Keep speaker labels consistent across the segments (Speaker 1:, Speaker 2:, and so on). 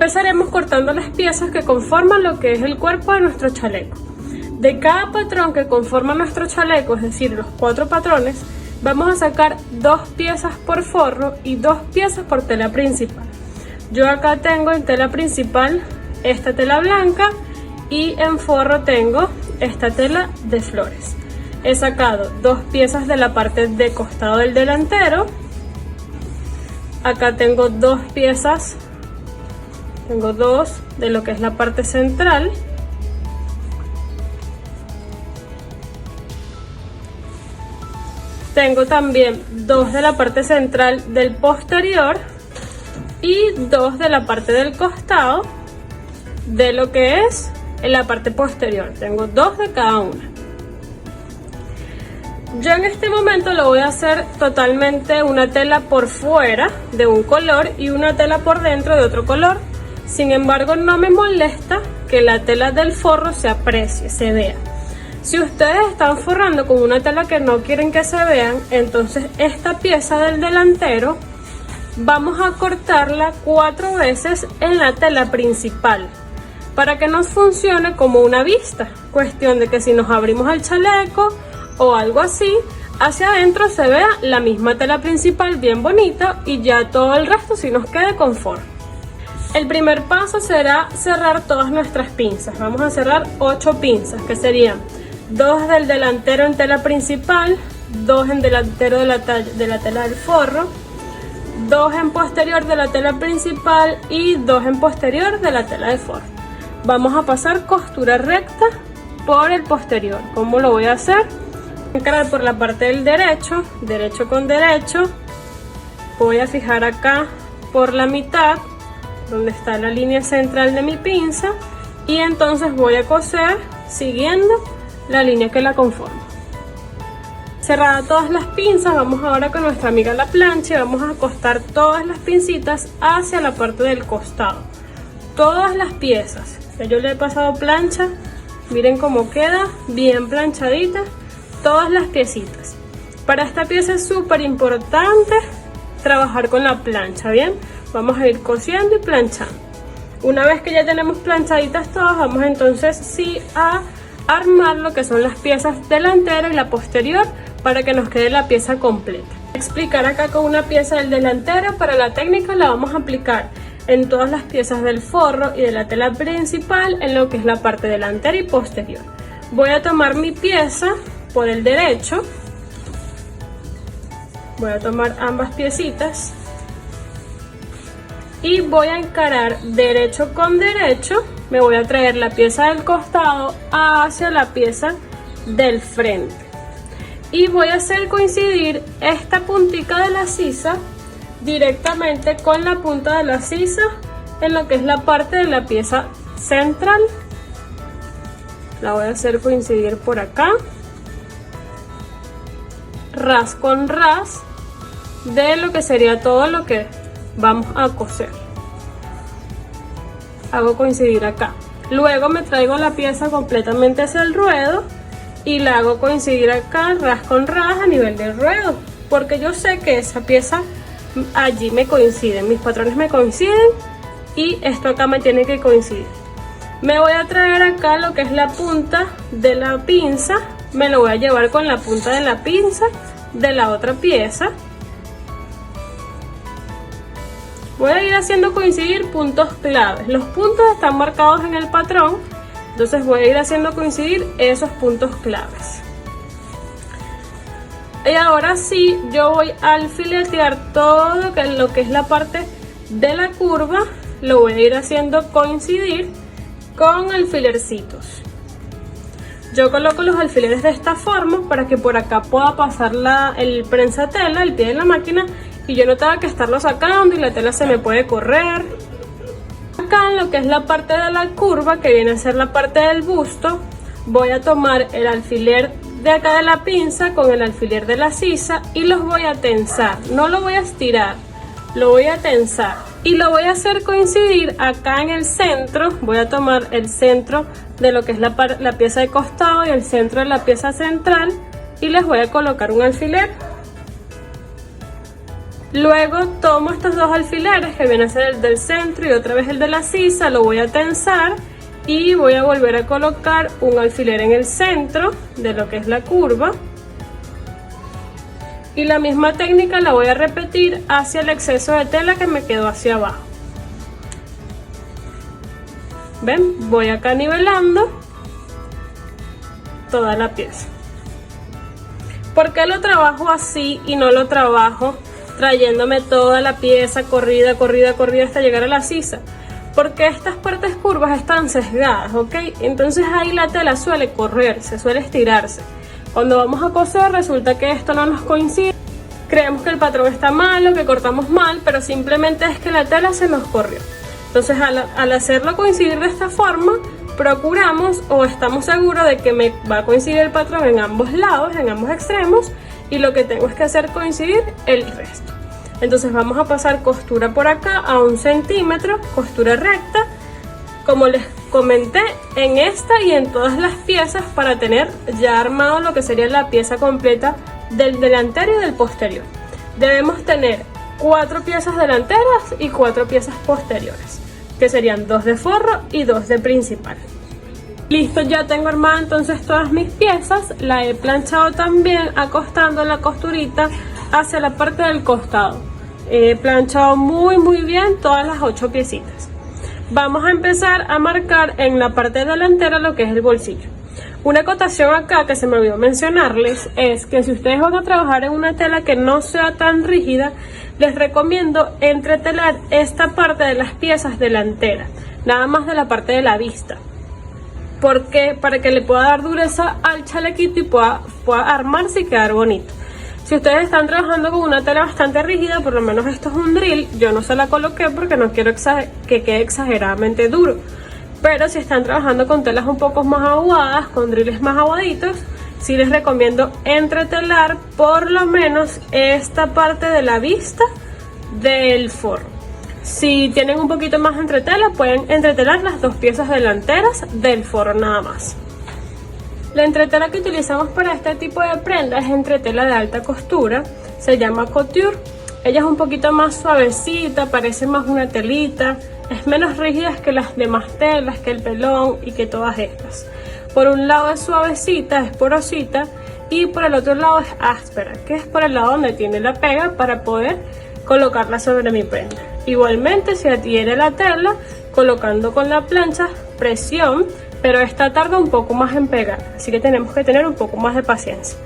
Speaker 1: Empezaremos cortando las piezas que conforman lo que es el cuerpo de nuestro chaleco. De cada patrón que conforma nuestro chaleco, es decir, los 4 patrones, vamos a sacar 2 piezas por forro y 2 piezas por tela principal. Yo acá tengo en tela principal esta tela blanca y en forro tengo esta tela de flores. He sacado 2 piezas de la parte de costado del delantero. Acá tengo 2 piezas, tengo 2 de lo que es la parte central. Tengo también 2 de la parte central del posterior y 2 de la parte del costado de lo que es en la parte posterior. Tengo 2 de cada una. Yo en este momento lo voy a hacer totalmente una tela por fuera de un color y una tela por dentro de otro color. Sin embargo, no me molesta que la tela del forro se aprecie, se vea. Si ustedes están forrando con una tela que no quieren que se vean, entonces esta pieza del delantero vamos a cortarla 4 veces en la tela principal para que nos funcione como una vista. Cuestión de que si nos abrimos el chaleco o algo así, hacia adentro se vea la misma tela principal bien bonita y ya todo el resto sí nos quede con forro. El primer paso será cerrar todas nuestras pinzas. Vamos a cerrar 8 pinzas, que serían 2 del delantero en tela principal, 2 en delantero de la tela del forro, 2 en posterior de la tela principal y 2 en posterior de la tela de forro. Vamos a pasar costura recta por el posterior. ¿Cómo lo voy a hacer? Voy a encarar por la parte del derecho, derecho con derecho. Voy a fijar acá por la mitad, donde está la línea central de mi pinza, y entonces voy a coser siguiendo la línea que la conforma. Cerradas todas las pinzas, vamos ahora con nuestra amiga la plancha y vamos a acostar todas las pincitas hacia la parte del costado. Todas las piezas, yo le he pasado plancha, miren cómo queda, bien planchadita, todas las piecitas. Para esta pieza es súper importante trabajar con la plancha, ¿bien? Vamos a ir cosiendo y planchando. Una vez que ya tenemos planchaditas todas, vamos entonces sí a armar lo que son las piezas delantera y la posterior para que nos quede la pieza completa. Voy a explicar acá con una pieza del delantero, para la técnica la vamos a aplicar en todas las piezas del forro y de la tela principal en lo que es la parte delantera y posterior. Voy a tomar mi pieza por el derecho, voy a tomar ambas piecitas y voy a encarar derecho con derecho. Me voy a traer la pieza del costado hacia la pieza del frente y voy a hacer coincidir esta puntica de la sisa directamente con la punta de la sisa en lo que es la parte de la pieza central. La voy a hacer coincidir por acá, ras con ras de lo que sería todo lo que vamos a coser. Hago coincidir acá, luego me traigo la pieza completamente hacia el ruedo y la hago coincidir acá, ras con ras a nivel del ruedo, porque yo sé que esa pieza allí me coincide, mis patrones me coinciden y esto acá me tiene que coincidir. Me voy a traer acá lo que es la punta de la pinza, me lo voy a llevar con la punta de la pinza de la otra pieza. Voy a ir haciendo coincidir puntos claves. Los puntos están marcados en el patrón, entonces voy a ir haciendo coincidir esos puntos claves. Y ahora sí, yo voy a alfiletear todo lo que es la parte de la curva, lo voy a ir haciendo coincidir con alfilercitos. Yo coloco los alfileres de esta forma para que por acá pueda pasar el prensatela, el pie de la máquina, y yo no tenga que estarlo sacando y la tela se me puede correr. Acá en lo que es la parte de la curva, que viene a ser la parte del busto, voy a tomar el alfiler de acá de la pinza con el alfiler de la sisa y los voy a tensar. No lo voy a estirar, lo voy a tensar y lo voy a hacer coincidir acá en el centro. Voy a tomar el centro de lo que es la pieza de costado y el centro de la pieza central y les voy a colocar un alfiler. Luego tomo estos dos alfileres, que viene a ser el del centro y otra vez el de la sisa, lo voy a tensar y voy a volver a colocar un alfiler en el centro de lo que es la curva. Y la misma técnica la voy a repetir hacia el exceso de tela que me quedó hacia abajo. ¿Ven? Voy acá nivelando toda la pieza. ¿Por qué lo trabajo así y no lo trabajo trayéndome toda la pieza corrida hasta llegar a la sisa? Porque estas partes curvas están sesgadas, ¿ok? Entonces ahí la tela suele correrse, suele estirarse. Cuando vamos a coser resulta que esto no nos coincide. Creemos que el patrón está malo, que cortamos mal, pero simplemente es que la tela se nos corrió. Entonces al hacerlo coincidir de esta forma, procuramos o estamos seguros de que me va a coincidir el patrón en ambos lados, en ambos extremos, y lo que tengo es que hacer coincidir el resto. Entonces vamos a pasar costura por acá a 1 centímetro, costura recta, como les comenté, en esta y en todas las piezas, para tener ya armado lo que sería la pieza completa del delantero y del posterior. Debemos tener 4 piezas delanteras y 4 piezas posteriores, que serían 2 de forro y 2 de principal. Listo, ya tengo armada entonces todas mis piezas. La he planchado también acostando la costurita hacia la parte del costado. He planchado muy bien todas las 8 piecitas. Vamos a empezar a marcar en la parte delantera lo que es el bolsillo. Una acotación acá que se me olvidó mencionarles es que si ustedes van a trabajar en una tela que no sea tan rígida, les recomiendo entretelar esta parte de las piezas delanteras, nada más de la parte de la vista, porque para que le pueda dar dureza al chalequito y pueda armarse y quedar bonito. Si ustedes están trabajando con una tela bastante rígida, por lo menos esto es un drill, yo no se la coloqué porque no quiero que quede exageradamente duro. Pero si están trabajando con telas un poco más aguadas, con drills más aguaditos, sí les recomiendo entretelar por lo menos esta parte de la vista del forro. Si tienen un poquito más de entretela, pueden entretelar las 2 piezas delanteras del forro nada más. La entretela que utilizamos para este tipo de prenda es entretela de alta costura, se llama couture. Ella es un poquito más suavecita, parece más una telita, es menos rígida que las demás telas, que el pelón y que todas estas. Por un lado es suavecita, es porosita, y por el otro lado es áspera, que es por el lado donde tiene la pega para poder colocarla sobre mi prenda. Igualmente se adhiere la tela colocando con la plancha presión, pero esta tarda un poco más en pegar, así que tenemos que tener un poco más de paciencia.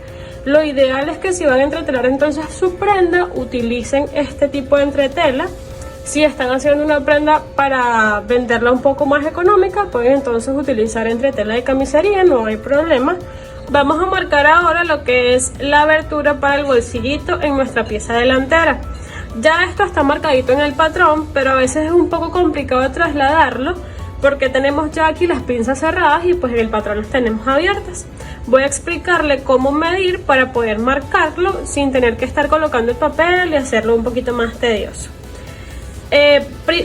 Speaker 1: Lo ideal es que si van a entretelar entonces su prenda, utilicen este tipo de entretela. Si están haciendo una prenda para venderla un poco más económica, pueden entonces utilizar entretela de camisería, no hay problema. Vamos a marcar ahora lo que es la abertura para el bolsillito en nuestra pieza delantera. Ya esto está marcadito en el patrón, pero a veces es un poco complicado trasladarlo porque tenemos ya aquí las pinzas cerradas y pues en el patrón las tenemos abiertas. Voy a explicarle cómo medir para poder marcarlo sin tener que estar colocando el papel y hacerlo un poquito más tedioso.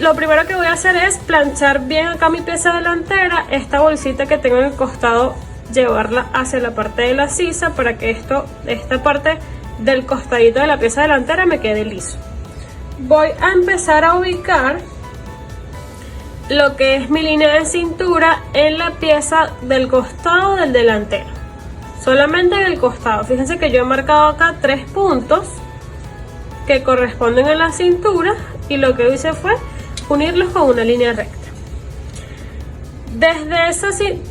Speaker 1: Lo primero que voy a hacer es planchar bien acá mi pieza delantera, esta bolsita que tengo en el costado, llevarla hacia la parte de la sisa para que esta parte del costadito de la pieza delantera me quede liso. Voy a empezar a ubicar lo que es mi línea de cintura en la pieza del costado del delantero, solamente en el costado. Fíjense que yo he marcado acá 3 puntos que corresponden a la cintura y lo que hice fue unirlos con una línea recta. Desde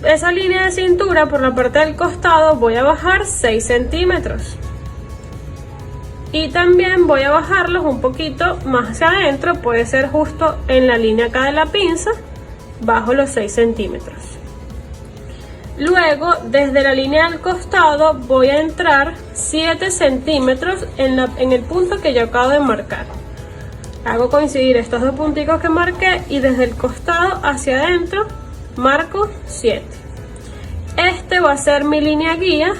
Speaker 1: esa línea de cintura por la parte del costado voy a bajar 6 centímetros y también voy a bajarlos un poquito más hacia adentro, puede ser justo en la línea acá de la pinza, bajo los 6 centímetros. Luego desde la línea del costado voy a entrar 7 centímetros en el punto que yo acabo de marcar. Hago coincidir estos 2 punticos que marqué y desde el costado hacia adentro marco 7. Este va a ser mi línea guía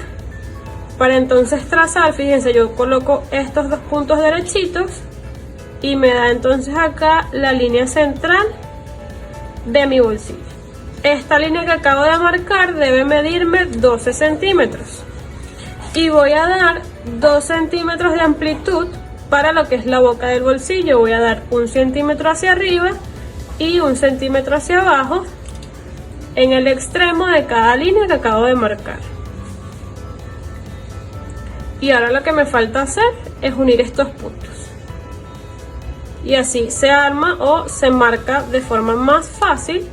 Speaker 1: para entonces trazar. Fíjense, yo coloco estos 2 puntos derechitos y me da entonces acá la línea central de mi bolsillo. Esta línea que acabo de marcar debe medirme 12 centímetros y voy a dar 2 centímetros de amplitud Para lo que es la boca del bolsillo voy a dar 1 centímetro hacia arriba y 1 centímetro hacia abajo en el extremo de cada línea que acabo de marcar. Y ahora lo que me falta hacer es unir estos puntos. Y así se arma o se marca de forma más fácil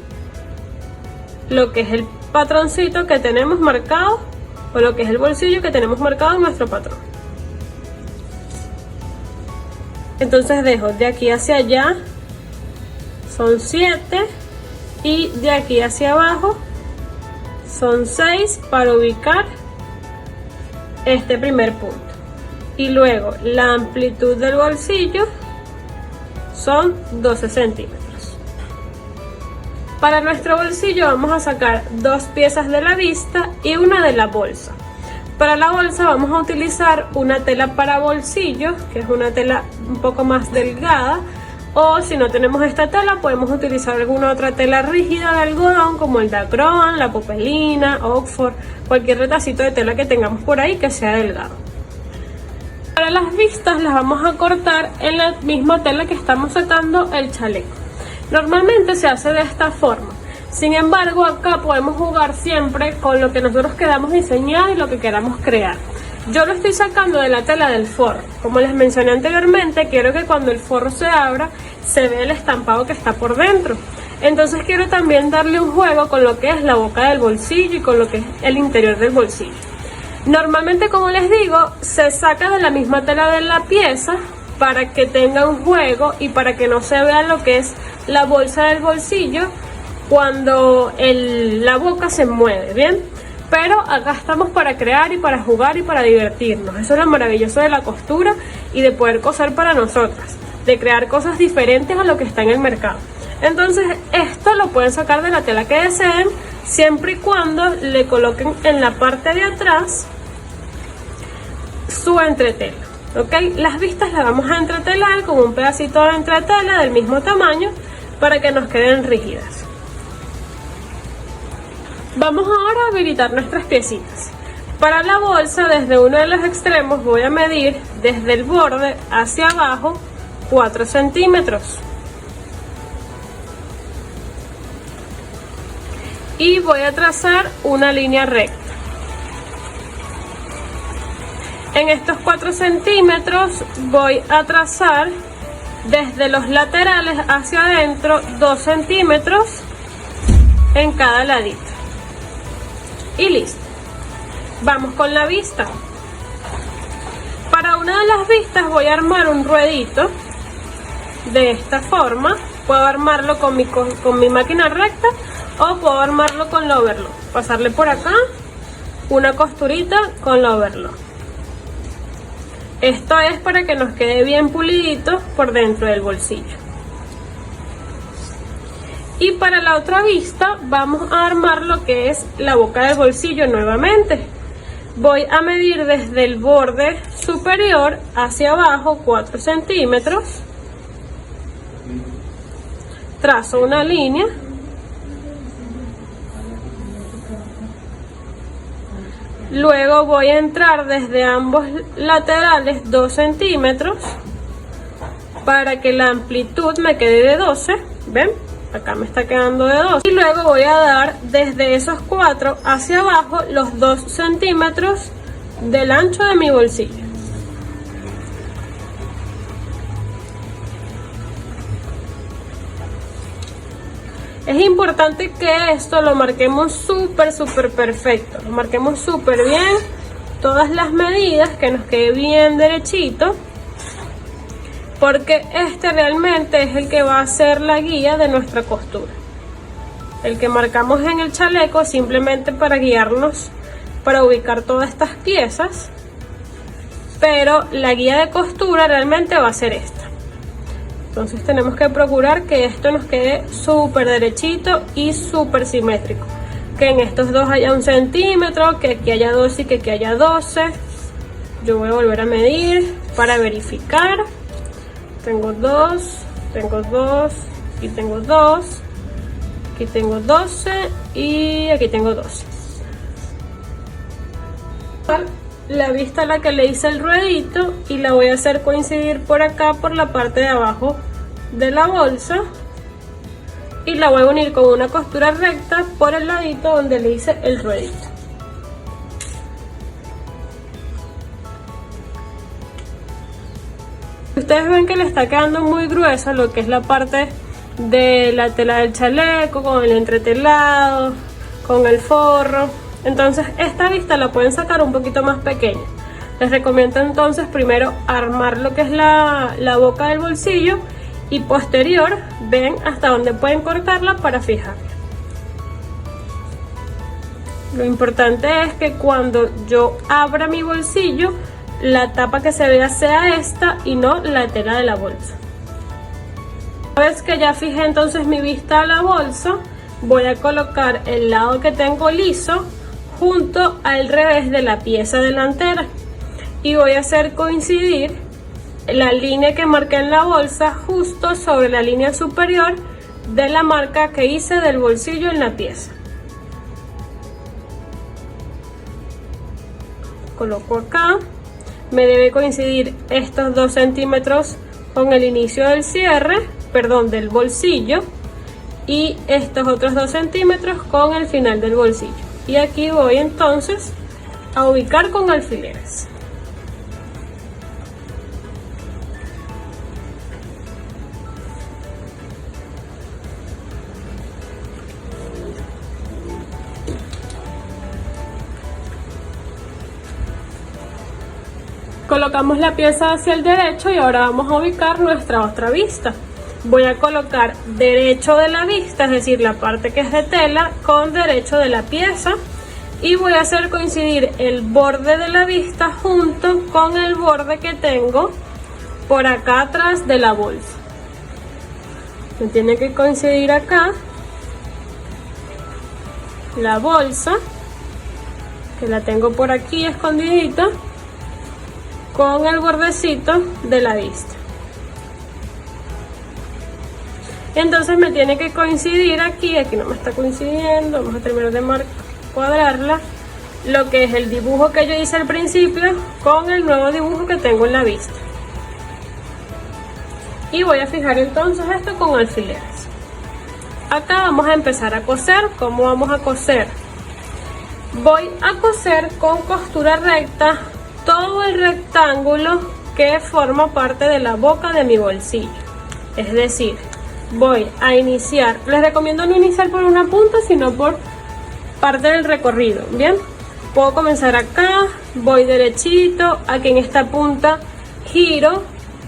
Speaker 1: lo que es el patroncito que tenemos marcado, o lo que es el bolsillo que tenemos marcado en nuestro patrón. Entonces dejo de aquí hacia allá, son 7, y de aquí hacia abajo son 6 para ubicar este primer punto. Y luego la amplitud del bolsillo son 12 centímetros. Para nuestro bolsillo vamos a sacar 2 piezas de la vista y una de la bolsa. Para la bolsa vamos a utilizar una tela para bolsillo, que es una tela un poco más delgada, o si no tenemos esta tela podemos utilizar alguna otra tela rígida de algodón como el dacron, la popelina, Oxford, cualquier retacito de tela que tengamos por ahí que sea delgado. Para las vistas las vamos a cortar en la misma tela que estamos sacando el chaleco. Normalmente se hace de esta forma, sin embargo acá podemos jugar siempre con lo que nosotros queramos diseñar y lo que queramos crear. Yo lo estoy sacando de la tela del forro. Como les mencioné anteriormente, quiero que cuando el forro se abra se vea el estampado que está por dentro. Entonces quiero también darle un juego con lo que es la boca del bolsillo y con lo que es el interior del bolsillo. Normalmente, como les digo, se saca de la misma tela de la pieza para que tenga un juego y para que no se vea lo que es la bolsa del bolsillo cuando la boca se mueve, ¿bien? Pero acá estamos para crear y para jugar y para divertirnos. Eso es lo maravilloso de la costura y de poder coser para nosotras, de crear cosas diferentes a lo que está en el mercado. Entonces esto lo pueden sacar de la tela que deseen, siempre y cuando le coloquen en la parte de atrás su entretela, ¿ok? Las vistas las vamos a entretelar con un pedacito de entretela del mismo tamaño para que nos queden rígidas. Vamos ahora a habilitar nuestras piecitas. Para la bolsa, desde uno de los extremos voy a medir desde el borde hacia abajo 4 centímetros. Y voy a trazar una línea recta. En estos 4 centímetros voy a trazar desde los laterales hacia adentro 2 centímetros en cada ladito. Y listo. Vamos con la vista. Para una de las vistas voy a armar un ruedito de esta forma. Puedo armarlo con mi máquina recta o puedo armarlo con la overlock. Pasarle por acá una costurita con la overlock. Esto es para que nos quede bien pulidito por dentro del bolsillo. Y para la otra vista vamos a armar lo que es la boca del bolsillo nuevamente. Voy a medir desde el borde superior hacia abajo 4 centímetros. Trazo una línea. Luego voy a entrar desde ambos laterales 2 centímetros para que la amplitud me quede de 12. ¿Ven? Acá me está quedando de 2. Y luego voy a dar desde esos 4 hacia abajo los 2 centímetros del ancho de mi bolsillo. Es importante que esto lo marquemos súper perfecto. Lo marquemos súper bien. Todas las medidas, que nos quede bien derechito. Porque este realmente es el que va a ser la guía de nuestra costura. El que marcamos en el chaleco simplemente para guiarnos, para ubicar todas estas piezas. Pero la guía de costura realmente va a ser esta. Entonces tenemos que procurar que esto nos quede súper derechito y súper simétrico. Que en estos dos haya 1 centímetro, que aquí haya 12 y que aquí haya 12. Yo voy a volver a medir para verificar. Tengo 2, tengo 2 y tengo 2. Aquí tengo 12 y aquí tengo 12. la vista a la que le hice el ruedito y la voy a hacer coincidir por acá, por la parte de abajo de la bolsa, y la voy a unir con una costura recta por el ladito donde le hice el ruedito. Ustedes ven que le está quedando muy gruesa lo que es la parte de la tela del chaleco, con el entretelado, con el forro. Entonces esta vista la pueden sacar un poquito más pequeña. Les recomiendo entonces primero armar lo que es la boca del bolsillo y posterior ven hasta dónde pueden cortarla para fijarla. Lo importante es que cuando yo abra mi bolsillo, la tapa que se vea sea esta y no la tela de la bolsa. Una vez que ya fijé entonces mi vista a la bolsa, voy a colocar el lado que tengo liso junto al revés de la pieza delantera y voy a hacer coincidir la línea que marqué en la bolsa justo sobre la línea superior de la marca que hice del bolsillo en la pieza. Coloco acá, me debe coincidir estos 2 centímetros con el inicio del cierre, perdón, del bolsillo, y estos otros 2 centímetros con el final del bolsillo. Y aquí voy entonces a ubicar con alfileres. Colocamos la pieza hacia el derecho y ahora vamos a ubicar nuestra otra vista. Voy a colocar derecho de la vista, es decir, la parte que es de tela, con derecho de la pieza, y voy a hacer coincidir el borde de la vista junto con el borde que tengo por acá atrás de la bolsa. Me tiene que coincidir acá la bolsa, que la tengo por aquí escondidita, con el bordecito de la vista. Entonces me tiene que coincidir aquí no me está coincidiendo, vamos a terminar de cuadrarla, lo que es el dibujo que yo hice al principio con el nuevo dibujo que tengo en la vista. Y voy a fijar entonces esto con alfileres. Acá vamos a empezar a coser. ¿Cómo vamos a coser? Voy a coser con costura recta todo el rectángulo que forma parte de la boca de mi bolsillo. Es decir, voy a iniciar, les recomiendo no iniciar por una punta, sino por parte del recorrido. Bien, puedo comenzar acá, voy derechito, aquí en esta punta giro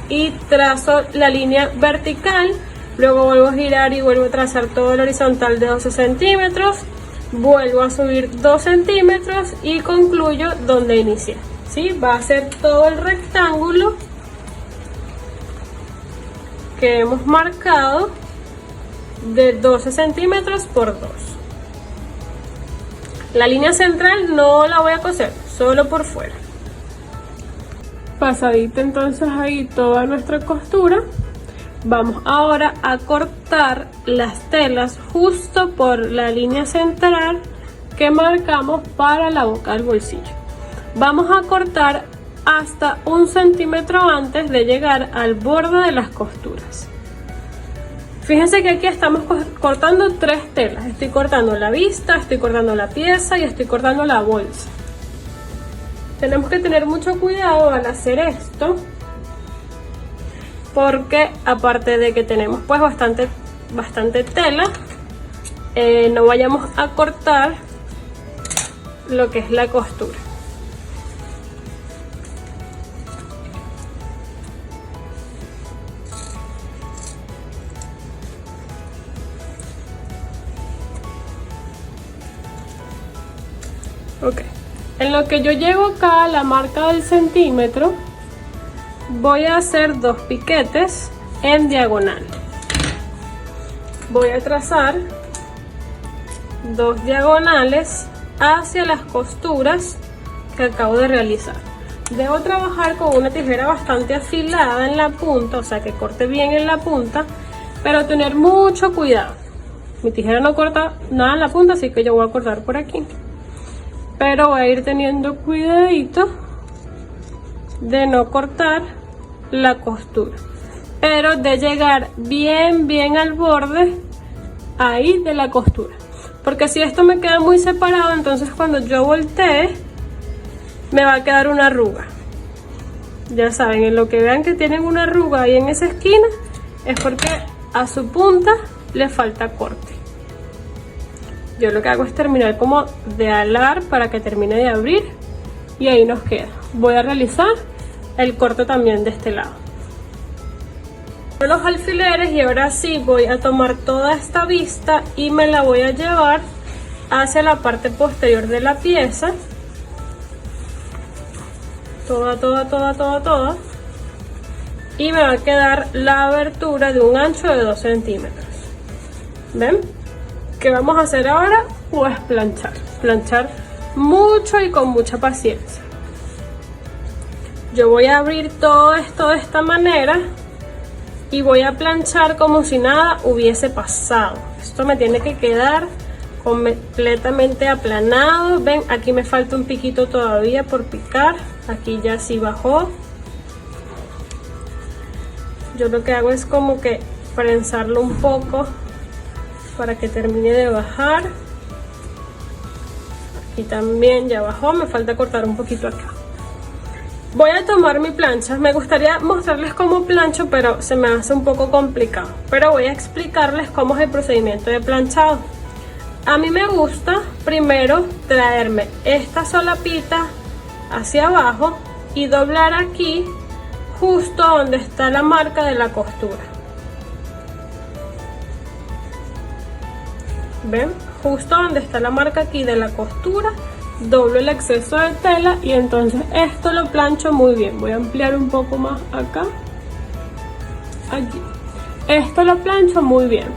Speaker 1: y trazo la línea vertical, luego vuelvo a girar y vuelvo a trazar todo el horizontal de 12 centímetros, vuelvo a subir 2 centímetros y concluyo donde inicié. ¿Sí? Va a ser todo el rectángulo que hemos marcado de 12 centímetros por 2. La línea central no la voy a coser, solo por fuera. Pasadita entonces ahí toda nuestra costura, vamos ahora a cortar las telas justo por la línea central que marcamos para la boca del bolsillo. Vamos a cortar hasta 1 centímetro antes de llegar al borde de las costuras. Fíjense que aquí estamos cortando 3 telas. Estoy cortando la vista, estoy cortando la pieza y estoy cortando la bolsa. Tenemos que tener mucho cuidado al hacer esto, porque aparte de que tenemos pues bastante tela, no vayamos a cortar lo que es la costura. Ok, en lo que yo llego acá a la marca del centímetro, voy a hacer 2 piquetes en diagonal. Voy a trazar 2 diagonales hacia las costuras que acabo de realizar. Debo trabajar con una tijera bastante afilada en la punta, o sea que corte bien en la punta, pero tener mucho cuidado. Mi tijera no corta nada en la punta, así que yo voy a cortar por aquí. Pero voy a ir teniendo cuidadito de no cortar la costura, pero de llegar bien al borde ahí de la costura, porque si esto me queda muy separado, entonces cuando yo voltee me va a quedar una arruga. Ya saben, en lo que vean que tienen una arruga ahí en esa esquina es porque a su punta le falta corte. Yo lo que hago es terminar como de alar para que termine de abrir y ahí nos queda. Voy a realizar el corte también de este lado. Los alfileres, y ahora sí voy a tomar toda esta vista y me la voy a llevar hacia la parte posterior de la pieza. Toda. Y me va a quedar la abertura de un ancho de 2 centímetros. ¿Ven? ¿Qué vamos a hacer ahora? Pues planchar. Planchar mucho y con mucha paciencia. Yo voy a abrir todo esto de esta manera y voy a planchar como si nada hubiese pasado. Esto me tiene que quedar completamente aplanado. Ven, aquí me falta un piquito todavía por picar. Aquí ya sí bajó. Yo lo que hago es como que prensarlo un poco para que termine de bajar. Aquí también ya bajó, me falta cortar un poquito acá. Voy a tomar mi plancha. Me gustaría mostrarles cómo plancho, pero se me hace un poco complicado. Pero voy a explicarles cómo es el procedimiento de planchado. A mí me gusta primero traerme esta solapita hacia abajo y doblar aquí justo donde está la marca de la costura. ¿Ven? Justo donde está la marca aquí de la costura, doblo el exceso de tela y entonces esto lo plancho muy bien. Voy a ampliar un poco más acá. Aquí. Esto lo plancho muy bien.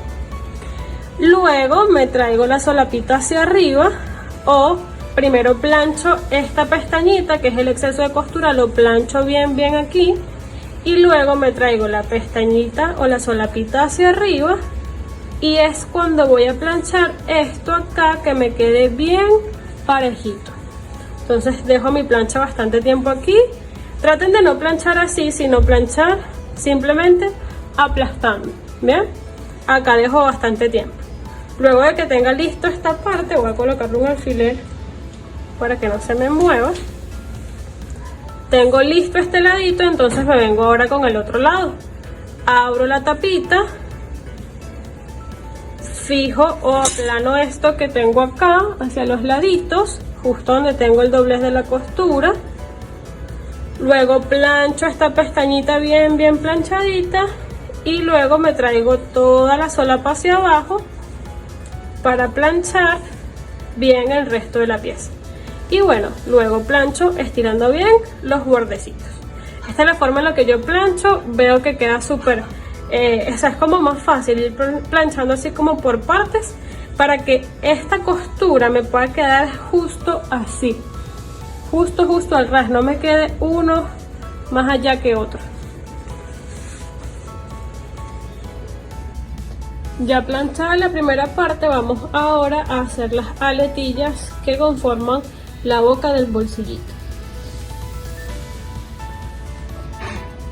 Speaker 1: Luego me traigo la solapita hacia arriba, o primero plancho esta pestañita que es el exceso de costura, lo plancho bien aquí, y luego me traigo la pestañita o la solapita hacia arriba, y es cuando voy a planchar esto acá que me quede bien parejito. Entonces dejo mi plancha bastante tiempo aquí. Traten de no planchar así, sino planchar simplemente aplastando. ¿Bien? Acá dejo bastante tiempo. Luego de que tenga listo esta parte, voy a colocarle un alfiler para que no se me mueva. Tengo listo este ladito, entonces me vengo ahora con el otro lado. Abro la tapita, fijo o aplano esto que tengo acá hacia los laditos, justo donde tengo el doblez de la costura. Luego plancho esta pestañita bien planchadita y luego me traigo toda la solapa hacia abajo para planchar bien el resto de la pieza. Y bueno, luego plancho estirando bien los bordecitos. Esta es la forma en la que yo plancho. Veo que queda súper, o sea, es como más fácil ir planchando así como por partes para que esta costura me pueda quedar justo así, justo al ras, no me quede uno más allá que otro. Ya planchada la primera parte, vamos ahora a hacer las aletillas que conforman la boca del bolsillito.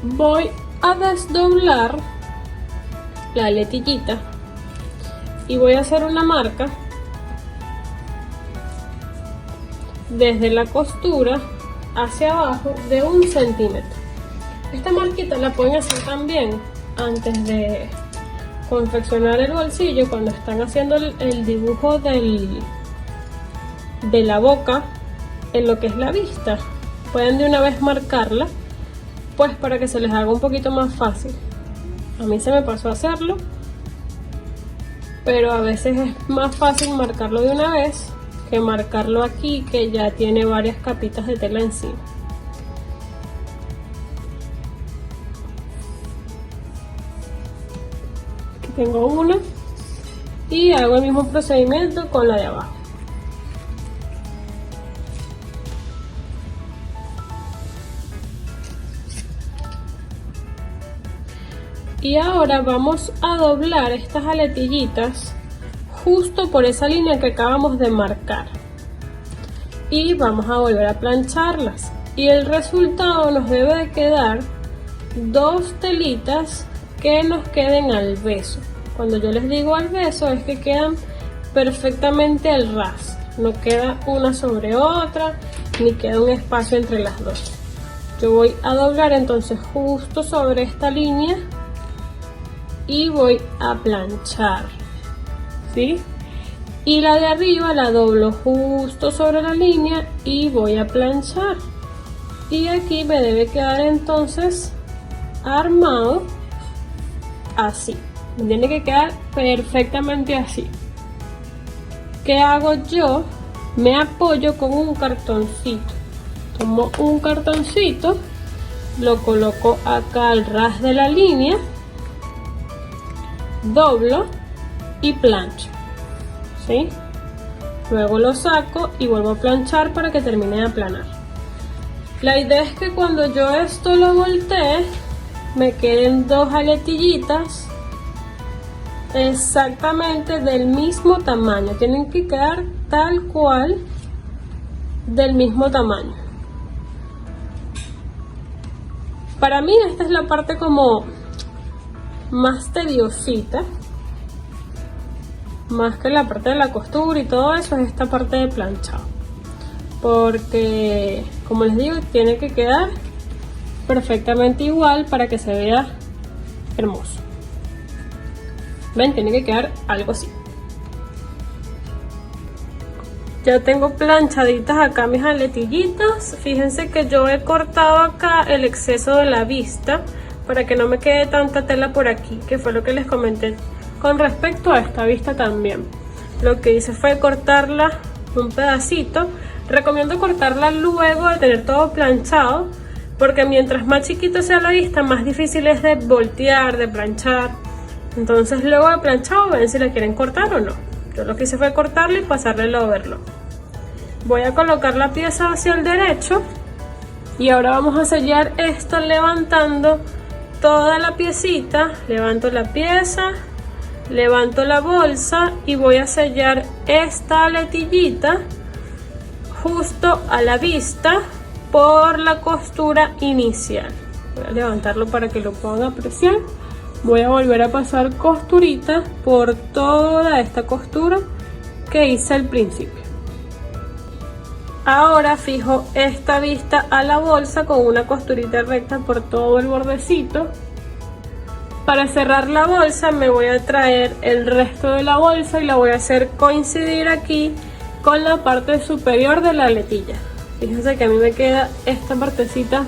Speaker 1: Voy a desdoblar la aletillita y voy a hacer una marca desde la costura hacia abajo de 1 centímetro. Esta marquita la pueden hacer también antes de confeccionar el bolsillo, cuando están haciendo el dibujo de la boca en lo que es la vista. Pueden de una vez marcarla, pues para que se les haga un poquito más fácil. A mí se me pasó a hacerlo, pero a veces es más fácil marcarlo de una vez que marcarlo aquí, que ya tiene varias capitas de tela encima. Tengo una y hago el mismo procedimiento con la de abajo. Y ahora vamos a doblar estas aletillitas justo por esa línea que acabamos de marcar y vamos a volver a plancharlas. Y el resultado nos debe de quedar 2 telitas que nos queden al beso. Cuando yo les digo al beso es que quedan perfectamente al ras, no queda una sobre otra ni queda un espacio entre las dos. Yo voy a doblar entonces justo sobre esta línea y voy a planchar, ¿sí? Y la de arriba la doblo justo sobre la línea y voy a planchar. Y aquí me debe quedar entonces armado así. Me tiene que quedar perfectamente así. ¿Qué hago yo? Me apoyo con un cartoncito. Tomo un cartoncito, lo coloco acá al ras de la línea, doblo y plancho, ¿sí? Luego lo saco y vuelvo a planchar para que termine de aplanar. La idea es que cuando yo esto lo voltee, me queden 2 aletillitas exactamente del mismo tamaño. Tienen que quedar tal cual del mismo tamaño. Para mí esta es la parte como más tediosita, más que la parte de la costura y todo eso, es esta parte de planchado, porque como les digo, tiene que quedar perfectamente igual para que se vea hermoso. Ven, tiene que quedar algo así. Ya tengo planchaditas acá mis aletillitas. Fíjense que yo he cortado acá el exceso de la vista para que no me quede tanta tela por aquí, que fue lo que les comenté con respecto a esta vista también. Lo que hice fue cortarla un pedacito. Recomiendo cortarla luego de tener todo planchado, porque mientras más chiquito sea la vista, más difícil es de voltear, de planchar. Entonces luego de planchado ven si la quieren cortar o no. Yo lo que hice fue cortarla y pasarle el overlock. Voy a colocar la pieza hacia el derecho y ahora vamos a sellar esto levantando toda la piecita. Levanto la pieza, levanto la bolsa y voy a sellar esta aletillita justo a la vista por la costura inicial. Voy a levantarlo para que lo puedan apreciar. Voy a volver a pasar costurita por toda esta costura que hice al principio. Ahora fijo esta vista a la bolsa con una costurita recta por todo el bordecito. Para cerrar la bolsa me voy a traer el resto de la bolsa y la voy a hacer coincidir aquí con la parte superior de la aletilla. Fíjense que a mí me queda esta partecita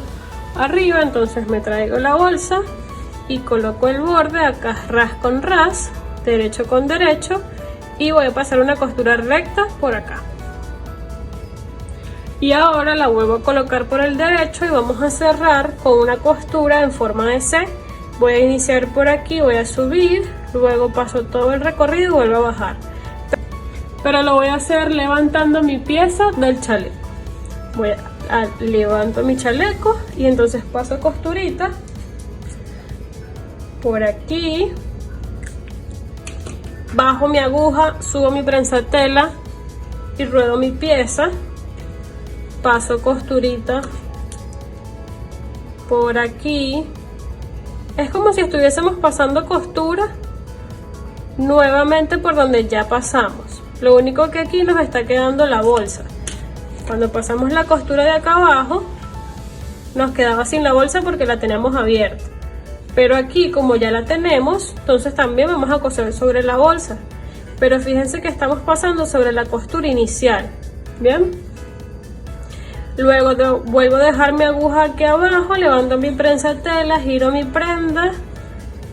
Speaker 1: arriba, entonces me traigo la bolsa y coloco el borde acá ras con ras, derecho con derecho, y voy a pasar una costura recta por acá. Y ahora la vuelvo a colocar por el derecho y vamos a cerrar con una costura en forma de C. Voy a iniciar por aquí, voy a subir, luego paso todo el recorrido y vuelvo a bajar. Pero lo voy a hacer levantando mi pieza del chaleco. Levanto mi chaleco y entonces paso costurita por aquí, bajo mi aguja, subo mi prensatela y ruedo mi pieza, paso costurita por aquí. Es como si estuviésemos pasando costura nuevamente por donde ya pasamos. Lo único que aquí nos está quedando la bolsa. Cuando pasamos la costura de acá abajo nos quedaba sin la bolsa porque la teníamos abierta. Pero aquí, como ya la tenemos, entonces también vamos a coser sobre la bolsa. Pero fíjense que estamos pasando sobre la costura inicial. ¿Bien? Luego vuelvo a dejar mi aguja aquí abajo, levanto mi prensatela, giro mi prenda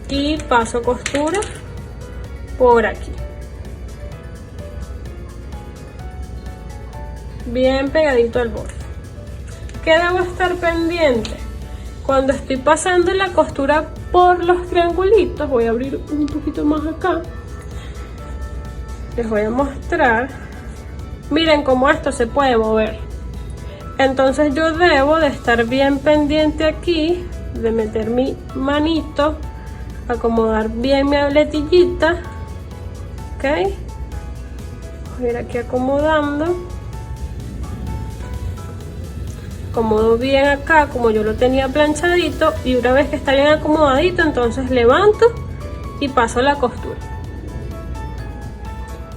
Speaker 1: y paso costura por aquí. Bien pegadito al borde. ¿Qué debo estar pendiente? Cuando estoy pasando la costura por los triangulitos, voy a abrir un poquito más acá. Les voy a mostrar. Miren cómo esto se puede mover. Entonces yo debo de estar bien pendiente aquí, de meter mi manito, acomodar bien mi aletillita. Ok. Voy a ir aquí acomodando. acomodo bien acá como yo lo tenía planchadito, y una vez que está bien acomodadito, entonces levanto y paso la costura.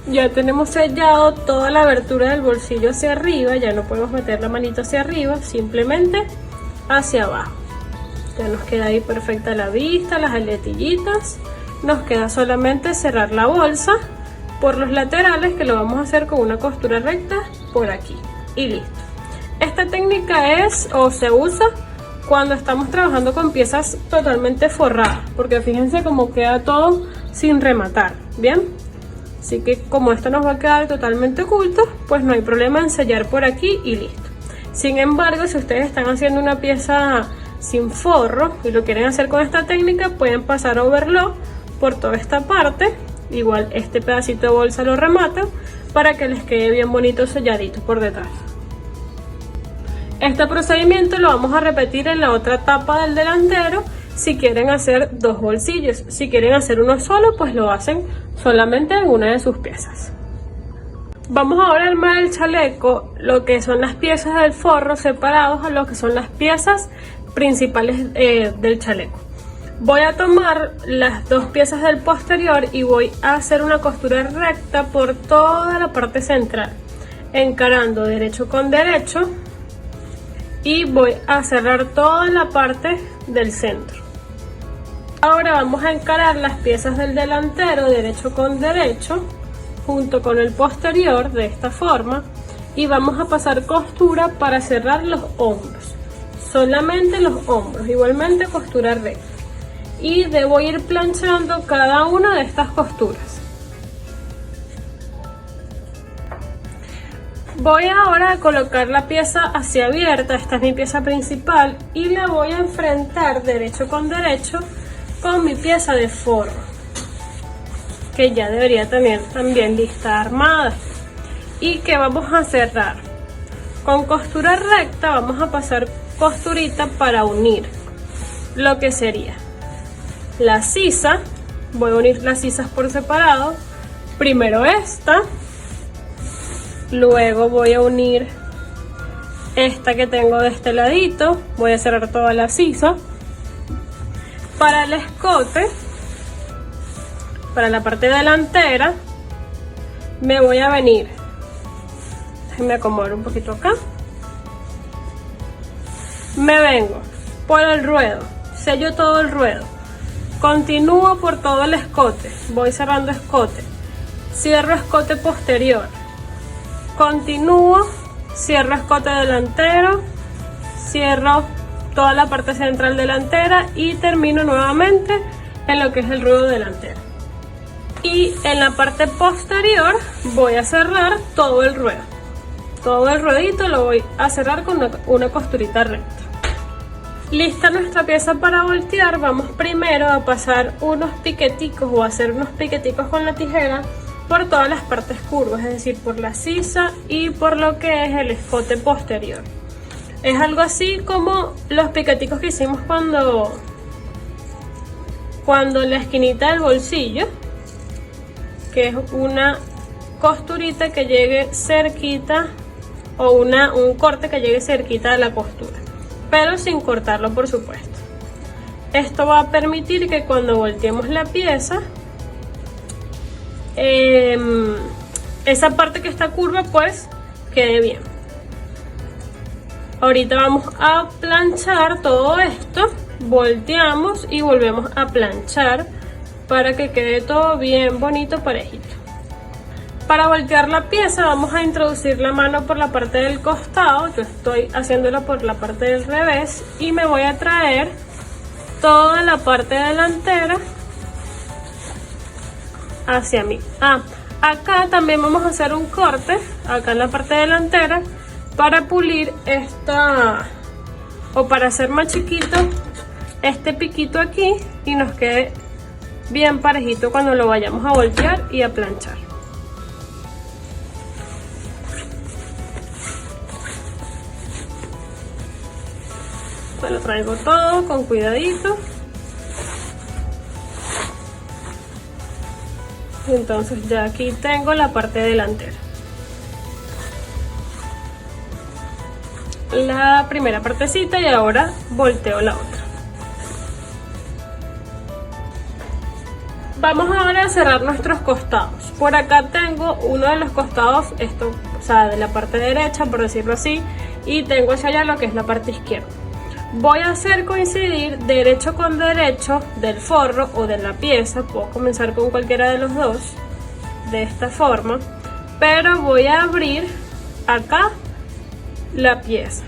Speaker 1: Ya tenemos sellado toda la abertura del bolsillo hacia arriba, ya no podemos meter la manito hacia arriba, simplemente hacia abajo. Ya nos queda ahí perfecta la vista, las aletillitas. Nos queda solamente cerrar la bolsa por los laterales, que lo vamos a hacer con una costura recta por aquí y listo. Esta técnica es o se usa cuando estamos trabajando con piezas totalmente forradas, porque fíjense cómo queda todo sin rematar, ¿bien? Así que como esto nos va a quedar totalmente oculto, pues no hay problema en sellar por aquí y listo. Sin embargo, si ustedes están haciendo una pieza sin forro y lo quieren hacer con esta técnica, pueden pasar overlock por toda esta parte. Igual este pedacito de bolsa lo remata para que les quede bien bonito selladito por detrás. Este procedimiento lo vamos a repetir en la otra tapa del delantero. Si quieren hacer dos bolsillos, si quieren hacer uno solo, pues lo hacen solamente en una de sus piezas. Vamos ahora a armar el chaleco, lo que son las piezas del forro separados a lo que son las piezas principales del chaleco. Voy a tomar las dos piezas del posterior y voy a hacer una costura recta por toda la parte central, encarando derecho con derecho, y voy a cerrar toda la parte del centro. Ahora vamos a encarar las piezas del delantero derecho con derecho junto con el posterior de esta forma, y vamos a pasar costura para cerrar los hombros, solamente los hombros, igualmente costura recta, y debo ir planchando cada una de estas costuras. Voy ahora a colocar la pieza hacia abierta, esta es mi pieza principal, y la voy a enfrentar derecho con derecho con mi pieza de forro, que ya debería también lista armada, y que vamos a cerrar con costura recta. Vamos a pasar costurita para unir lo que sería la sisa. Voy a unir las sisas por separado, primero esta, luego voy a unir esta que tengo de este ladito, voy a cerrar toda la sisa. Para el escote, para la parte delantera, me voy a venir, déjenme acomodar un poquito acá, me vengo por el ruedo, sello todo el ruedo, continúo por todo el escote, voy cerrando escote, cierro escote posterior, continúo, cierro escote delantero, cierro toda la parte central delantera y termino nuevamente en lo que es el ruedo delantero. Y en la parte posterior voy a cerrar todo el ruedo. Todo el ruedito lo voy a cerrar con una costurita recta. Lista nuestra pieza para voltear, vamos primero a pasar unos piqueticos o hacer unos piqueticos con la tijera por todas las partes curvas, es decir, por la sisa y por lo que es el escote posterior. Es algo así como los piqueticos que hicimos cuando la esquinita del bolsillo, que es una costurita que llegue cerquita, o un corte que llegue cerquita de la costura, pero sin cortarlo, por supuesto. Esto va a permitir que cuando volteemos la pieza, esa parte que está curva pues quede bien. Ahorita vamos a planchar todo esto, volteamos y volvemos a planchar para que quede todo bien bonito, parejito. Para voltear la pieza vamos a introducir la mano por la parte del costado, yo estoy haciéndolo por la parte del revés, y me voy a traer toda la parte delantera hacia mí. Acá también vamos a hacer un corte, acá en la parte delantera, para pulir esta, o para hacer más chiquito este piquito aquí y nos quede bien parejito cuando lo vayamos a voltear y a planchar. Me lo traigo todo con cuidadito. Entonces ya aquí tengo la parte delantera. la primera partecita y ahora volteo la otra. Vamos ahora a cerrar nuestros costados. Por acá tengo uno de los costados, esto, o sea, de la parte derecha, por decirlo así, y tengo hacia allá lo que es la parte izquierda. Voy a hacer coincidir derecho con derecho del forro o de la pieza. Puedo comenzar con cualquiera de los dos, de esta forma, pero voy a abrir acá la pieza.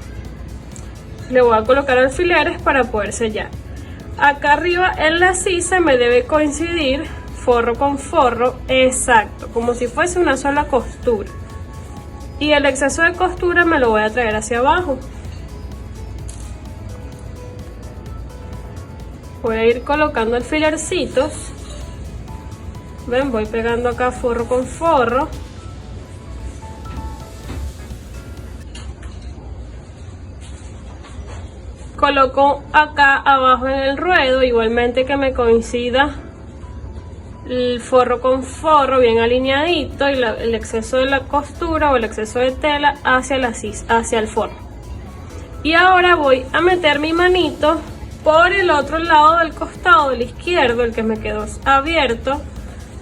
Speaker 1: Le voy a colocar alfileres para poder sellar. Acá arriba en la sisa me debe coincidir forro con forro, exacto, como si fuese una sola costura. Y el exceso de costura me lo voy a traer hacia abajo. Voy a ir colocando alfilercitos. Ven, voy pegando acá forro con forro. Coloco acá abajo en el ruedo, igualmente que me coincida el forro con forro bien alineadito y el exceso de la costura o el exceso de tela hacia hacia el forro. Y ahora voy a meter mi manito por el otro lado del costado del izquierdo, el que me quedó abierto.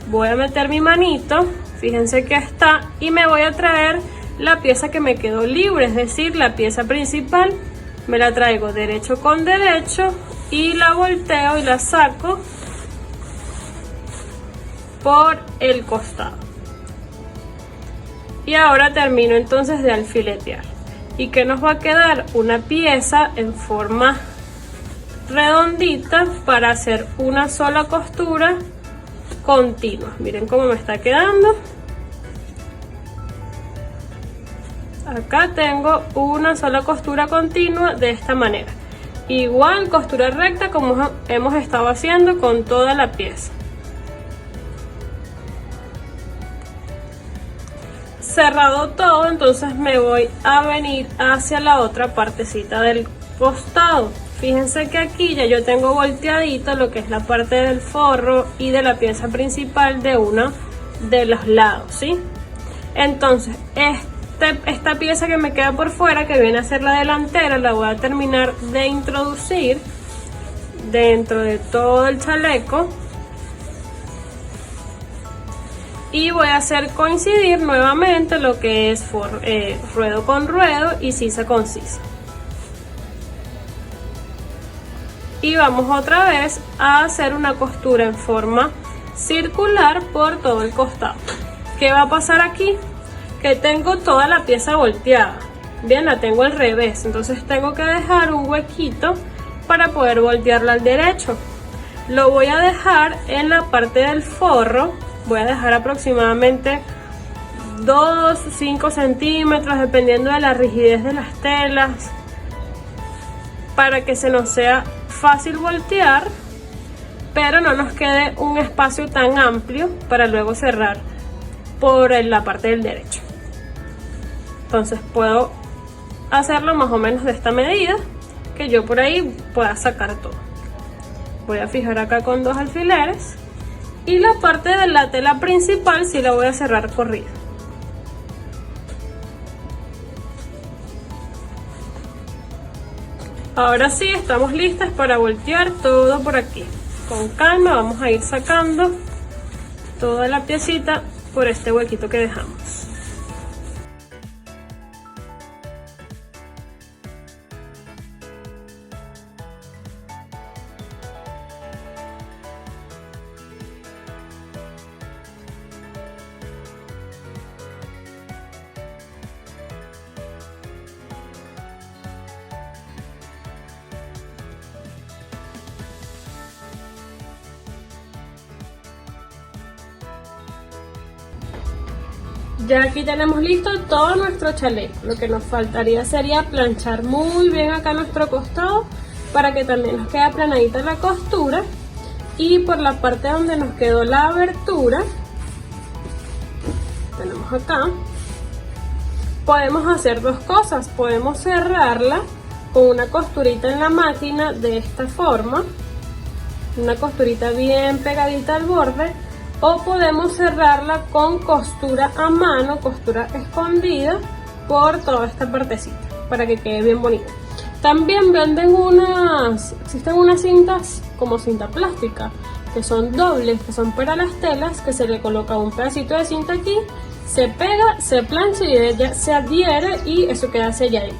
Speaker 1: Voy a meter mi manito, fíjense que está, y me voy a traer la pieza que me quedó libre, es decir, la pieza principal. Me la traigo derecho con derecho y la volteo y la saco por el costado. Y ahora termino entonces de alfiletear. ¿Y qué nos va a quedar? Una pieza en forma redondita para hacer una sola costura continua. Miren cómo me está quedando. Acá tengo una sola costura continua de esta manera. Igual costura recta como hemos estado haciendo con toda la pieza. Cerrado todo, entonces me voy a venir hacia la otra partecita del costado. Fíjense que aquí ya yo tengo volteadito lo que es la parte del forro y de la pieza principal de uno de los lados, ¿sí? Entonces esta pieza que me queda por fuera, que viene a ser la delantera, la voy a terminar de introducir dentro de todo el chaleco y voy a hacer coincidir nuevamente lo que es ruedo con ruedo y sisa con sisa. Y vamos otra vez a hacer una costura en forma circular por todo el costado. ¿Qué va a pasar aquí? Que tengo toda la pieza volteada, bien, la tengo al revés, entonces tengo que dejar un huequito para poder voltearla al derecho. Lo voy a dejar en la parte del forro, voy a dejar aproximadamente 2-5 centímetros dependiendo de la rigidez de las telas, para que se nos sea fácil voltear, pero no nos quede un espacio tan amplio para luego cerrar por la parte del derecho. Entonces puedo hacerlo más o menos de esta medida, que yo por ahí pueda sacar todo. Voy a fijar acá con 2 alfileres y la parte de la tela principal sí la voy a cerrar corrida. Ahora sí, estamos listas para voltear todo por aquí. Con calma vamos a ir sacando toda la piecita por este huequito que dejamos. Ya aquí tenemos listo todo nuestro chaleco. Lo que nos faltaría sería planchar muy bien acá nuestro costado para que también nos quede aplanadita la costura. Y por la parte donde nos quedó la abertura, tenemos acá, podemos hacer dos cosas. Podemos cerrarla con una costurita en la máquina de esta forma, una costurita bien pegadita al borde, o podemos cerrarla con costura a mano, costura escondida por toda esta partecita. para que quede bien bonito. También venden existen unas cintas como cinta plástica, que son dobles, que son para las telas, que se le coloca un pedacito de cinta aquí, se pega, se plancha y ella se adhiere y eso queda selladito.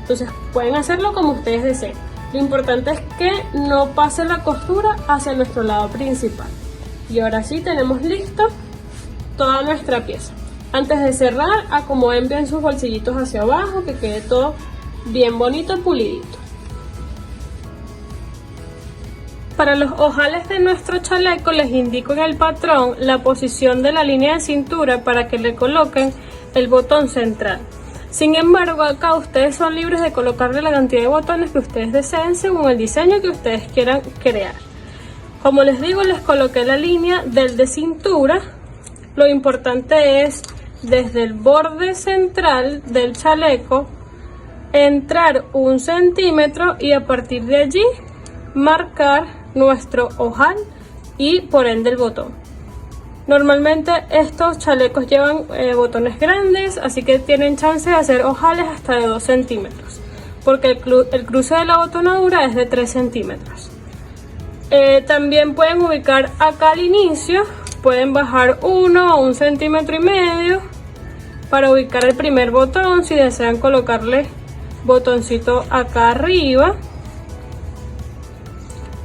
Speaker 1: Entonces pueden hacerlo como ustedes deseen. Lo importante es que no pase la costura hacia nuestro lado principal. Y ahora sí tenemos listo toda nuestra pieza. Antes de cerrar, acomoden bien sus bolsillitos hacia abajo, que quede todo bien bonito, pulidito. Para los ojales de nuestro chaleco les indico en el patrón la posición de la línea de cintura para que le coloquen el botón central. Sin embargo, acá ustedes son libres de colocarle la cantidad de botones que ustedes deseen según el diseño que ustedes quieran crear. Como les digo, les coloqué la línea del de cintura. Lo importante es desde el borde central del chaleco entrar 1 centímetro y a partir de allí marcar nuestro ojal y por ende el botón. Normalmente estos chalecos llevan botones grandes, así que tienen chance de hacer ojales hasta de 2 centímetros, porque el cruce de la botonadura es de 3 centímetros. También pueden ubicar acá al inicio, pueden bajar 1 o 1,5 centímetros para ubicar el primer botón si desean colocarle botoncito acá arriba.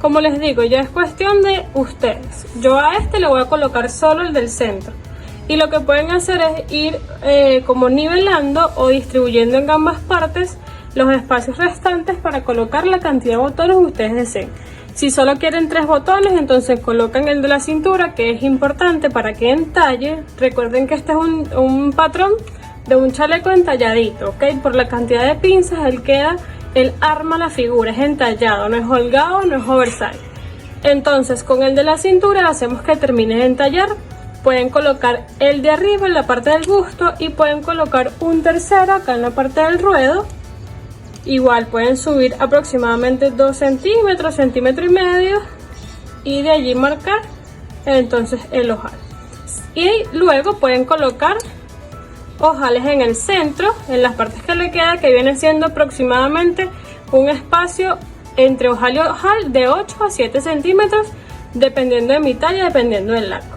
Speaker 1: Como les digo, ya es cuestión de ustedes. Yo a este le voy a colocar solo el del centro. Y lo que pueden hacer es ir como nivelando o distribuyendo en ambas partes los espacios restantes para colocar la cantidad de botones que ustedes deseen. Si solo quieren 3 botones, entonces colocan el de la cintura, que es importante para que entalle. Recuerden que este es un patrón de un chaleco entalladito, ¿ok? Por la cantidad de pinzas, él arma la figura, es entallado, no es holgado, no es oversize. Entonces con el de la cintura hacemos que termine de entallar. Pueden colocar el de arriba en la parte del busto y pueden colocar un tercero acá en la parte del ruedo. Igual pueden subir aproximadamente 2 centímetros, 1,5 centímetros y de allí marcar entonces el ojal. Y luego pueden colocar ojales en el centro, en las partes que le queda, que viene siendo aproximadamente un espacio entre ojal y ojal de 8 a 7 centímetros, dependiendo de mi talla, dependiendo del largo.